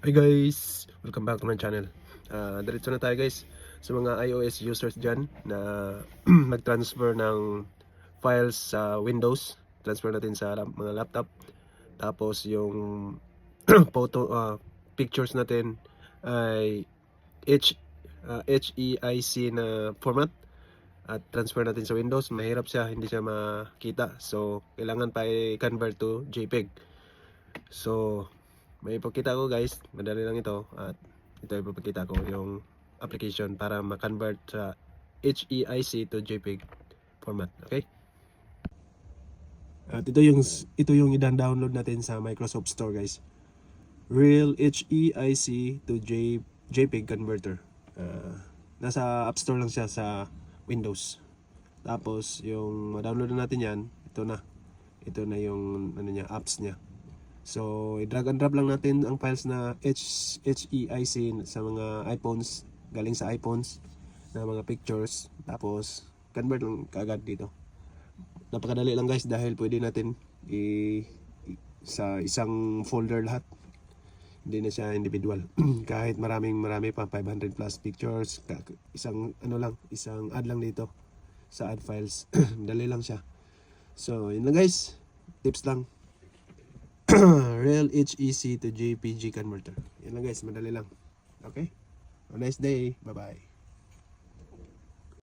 Hi guys! Welcome back to my channel. Diretso na tayo guys sa mga iOS users dyan na mag-transfer ng files sa Windows. Transfer natin sa mga laptop. Tapos yung photo, pictures natin ay HEIC na format. At transfer natin sa Windows. Mahirap siya, hindi siya makita. So, kailangan pa i-convert to JPEG. So, may ipakita ko guys, madali lang ito at ito ipapakita ko yung application para ma-convert sa HEIC to JPEG format, okay? At ito yung i-download natin sa Microsoft Store guys. Real HEIC to JPEG converter. Nasa App Store lang siya sa Windows. Tapos yung ma-download natin yan, ito na yung ano niya, apps niya. So, i-drag and drop lang natin ang files na HEIC sa mga iPhones, galing sa iPhones na mga pictures. Tapos, convert lang kaagad dito. Napakadali lang guys dahil pwede natin sa isang folder lahat. Hindi na siya individual. Kahit marami pa, 500 plus pictures, isang add lang dito sa add files. Dali lang siya. So, yun lang guys. Tips lang. Real HEC to JPG converter. Yan lang guys, madali lang. Okay? Have a nice day. Bye-bye.